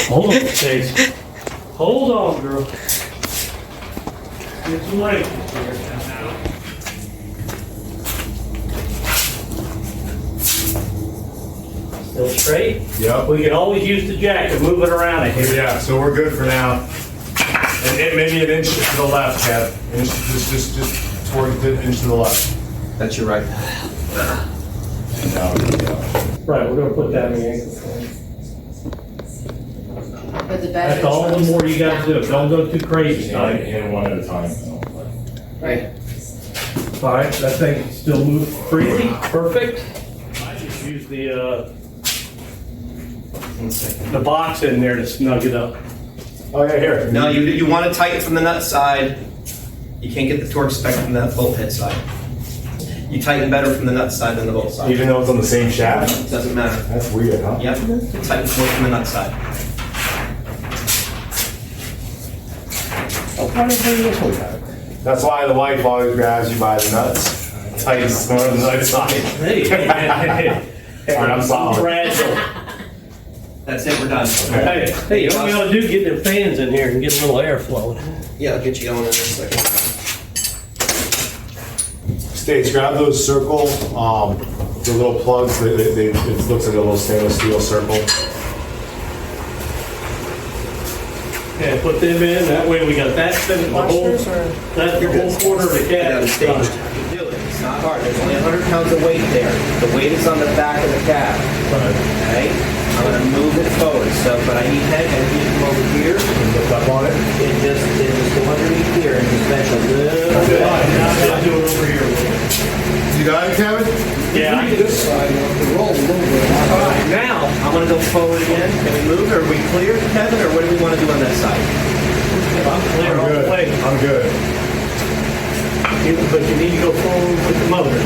Hold on, Stace. Hold on, girl. Get some legs here now. Still straight? Yep. We can always use the jack to move it around it here. Yeah, so we're good for now. And maybe an inch to the left, Kev. Just towards the inch to the left. That's your right. And now we go. Right, we're gonna put that in the ankle thing. But the That's all the more you gotta do. Don't go too crazy. Hand one at a time. Right. All right, that thing still moves freely, perfect. I just use the box in there to snug it up. Oh yeah, here. No, you want to tighten from the nut side. You can't get the torque spec from the bolt head side. You tighten better from the nut side than the bolt side. Even though it's on the same shaft? It doesn't matter. That's weird, huh? Yep, tighten more from the nut side. Oh, why did they do this one time? That's why the wife always grabs you by the nuts. Tightens one on the other side. Hey, All right, I'm solid. fragile. That's it, we're done. Hey, all we gotta do is get the fans in here and get a little air flowing. Yeah, I'll get you going in a second. States, grab those circle, the little plugs. It looks like a little stainless steel circle. Okay, put them in, that way we got that spinning the whole, that's the whole quarter of the You got cab. it staged. You do it. It's not hard. There's only 100 pounds of weight there. The weight is on the back of the cab. Okay? I'm gonna move it forward. So, but I need head and need to come over here. Lift up on it. It just go underneath here and just bench a little Okay, bit. now I'll do it over here. You got it, Kevin? Yeah, I can do This side, you have to roll a little bit. All right, now I'm gonna go forward again. Can we move? Are we clear, Kevin, or what do we want to do on that side? I'm clear all the way. I'm good. But you need to go forward with the motor.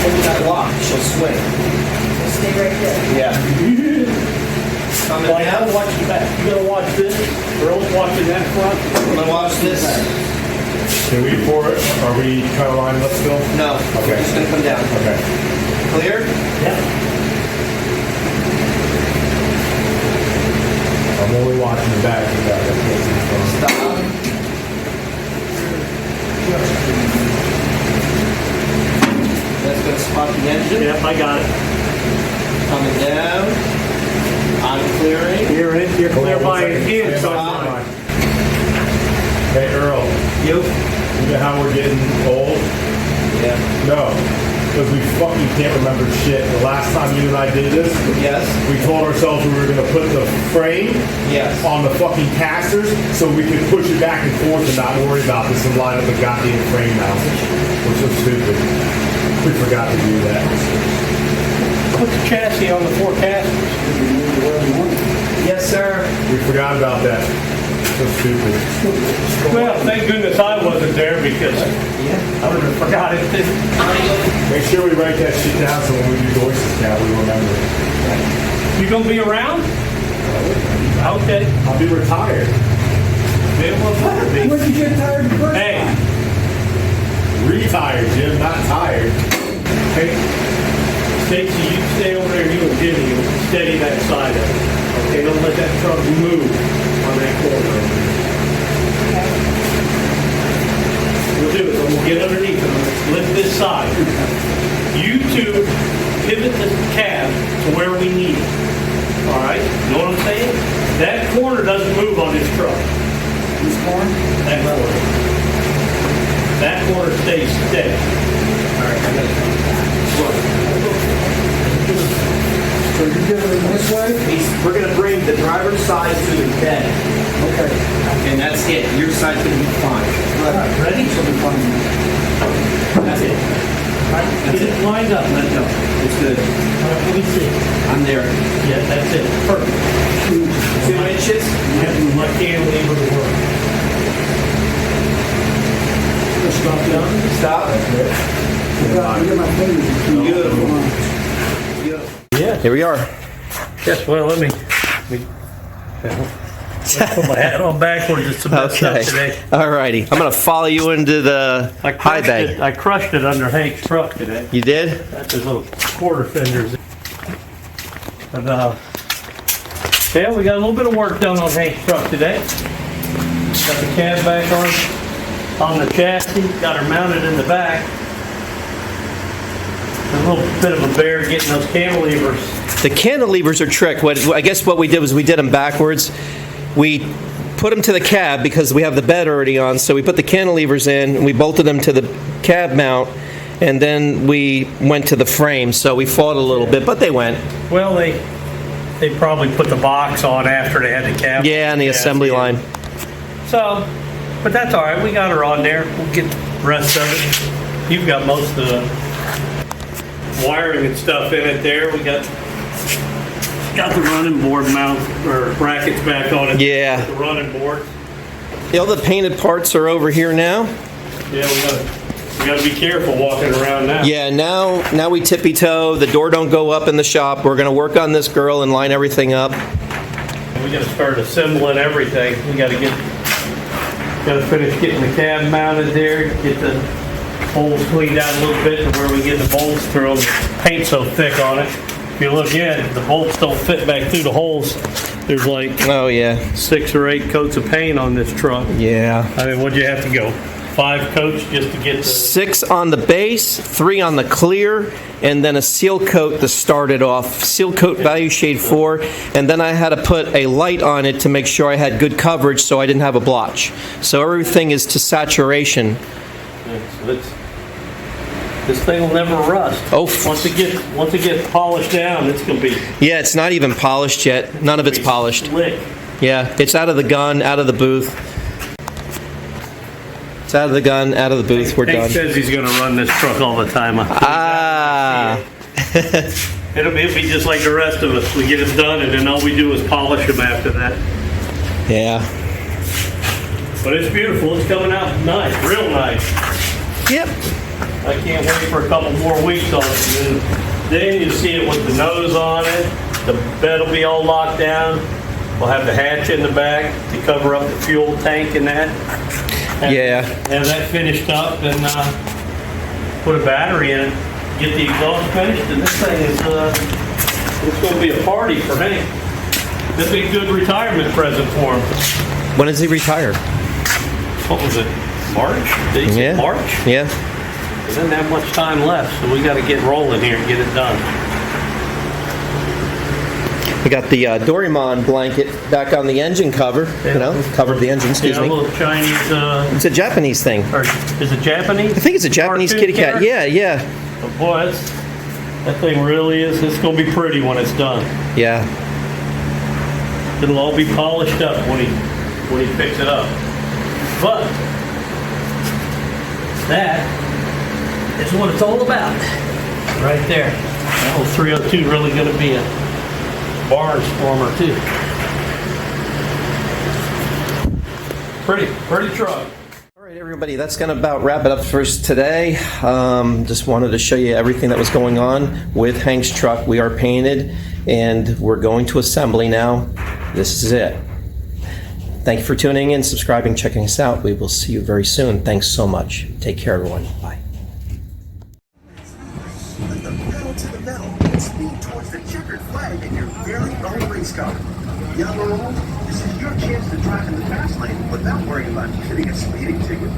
Hold that lock. She'll swing. Stay right there. Yeah. Coming Well, I down. gotta watch the back. You gotta watch this. Girls watching that front. I'm gonna watch this. Can we pour it? Are we kind of lined up still? No. Okay. We're just gonna come down. Okay. Clear? Yep. I'm only watching the back of that. Stop. That's gonna spot the engine. Yep, I got it. Coming down. I'm clearing. You're clear by inside. you? You know how we're getting old? Yeah. No, because we fucking can't remember shit. The last time you and I did this, Yes. we told ourselves we were gonna put the frame Yes. on the fucking casters so we could push it back and forth and not worry about this and line up the goddamn frame mount. We're so stupid. We forgot to do that. Put the chassis on the 4 casters. Yes, sir. We forgot about that. So stupid. Well, thank goodness I wasn't there because I would have forgot it. Make sure we write that shit down so when we do voices now, we remember. You gonna be around? Okay. I'll be retired. Then what better be? When did you get tired of the first Hey, time? Retired, Jim, not tired. hey, Stacy, you stay over there, you and Jimmy, you steady that side of it. Okay, don't let that truck move on that corner. We'll do it, we'll get underneath it, lift this side. You two pivot the cab to where we need it. All right, you know what I'm saying? That corner doesn't move on this truck. This corner? That corner. That corner stays steady. All right, I'm gonna come back. So you're giving it this way? We're gonna bring the driver's side to the bed, Okay. and that's it. Your side's gonna be fine. Right. Ready? So we find That's it. Get it lined up, let go. It's good. Let me see. I'm there. Yeah, that's it. Perfect. 2 inches. Yeah, my cantilever to work. Stop down. Stop. I get my fingers. Beautiful. Yeah. Here we are. Yes, well, let me put my hat on backwards. It's some messed up Okay. today. All righty. I'm going to follow you into the high bay. I crushed it under Hank's truck today. You did? That's his little quarter fenders. And, yeah, we got a little bit of work done on Hank's truck today. Got the cab back on the chassis, got her mounted in the back. A little bit of a bear getting those cantilevers. The cantilevers are trick. I guess what we did was we did them backwards. We put them to the cab because we have the bed already on, so we put the cantilevers in and we bolted them to the cab mount, and then we went to the frame. So we fought a little bit, but they went. Well, they probably put the box on after they had the cab. Yeah, and the assembly line. So, but that's all right. We got her on there. We'll get the rest of it. You've got most of the wiring and stuff in it there. We got the running board mount or brackets back on it. Yeah. The running board. All the painted parts are over here now. Yeah, we gotta be careful walking around now. Yeah, now we tippy toe. The door don't go up in the shop. We're going to work on this girl and line everything up. We gotta start assembling everything. We gotta finish getting the cab mounted there, get the holes cleaned out a little bit to where we get the bolts through them. The paint's so thick on it. If you look in, the bolts don't fit back through the holes. There's like Oh, yeah. 6 or 8 coats of paint on this truck. Yeah. I mean, what'd you have to go? 5 coats just to get the... 6 on the base, 3 on the clear, and then a seal coat to start it off. Seal coat value shade 4, and then I had to put a light on it to make sure I had good coverage so I didn't have a blotch. So everything is to saturation. This thing will never rust. Oh. Once it gets polished down, it's gonna be Yeah, it's not even polished yet. None of it's polished. slick. Yeah, it's out of the gun, out of the booth. It's out of the gun, out of the booth. We're Hank done. says he's gonna run this truck all the time. Ah. It'll be just like the rest of us. We get them done, and then all we do is polish them after that. Yeah. But it's beautiful. It's coming out nice, real nice. Yep. I can't wait for a couple more weeks on it. And then you see it with the nose on it. The bed will be all locked down. We'll have the hatch in the back to cover up the fuel tank and that. Yeah. Have that finished up and put a battery in it. Get the exhaust finished, and this thing is it's going to be a party for Hank. This will be a good retirement present for him. When does he retire? What was it? March? Did he say Yeah. March? Yeah. He doesn't have much time left, so we got to get rolling here and get it done. We got the Dorimon blanket back on the engine cover, covered the engine, excuse Yeah, a me. little Chinese, It's a Japanese thing. or is it Japanese? I think it's a Japanese Cartoon kitty cat. character? Yeah. Oh, boy, that thing really is, it's gonna be pretty when it's done. Yeah. It'll all be polished up when he picks it up. But that is what it's all about, right there. That whole 302 really going to be a barn stormer too. Pretty truck. All right, everybody, that's going to about wrap it up for us today. Just wanted to show you everything that was going on with Hank's truck. We are painted, and we're going to assembly now. This is it. Thank you for tuning in, subscribing, checking us out. We will see you very soon. Thanks so much. Take care, everyone. Bye. Put the pedal to the metal and speed towards the checkered flag in your very own race car. Young or old, this is your chance to drive in the fast lane without worrying about getting a speeding ticket.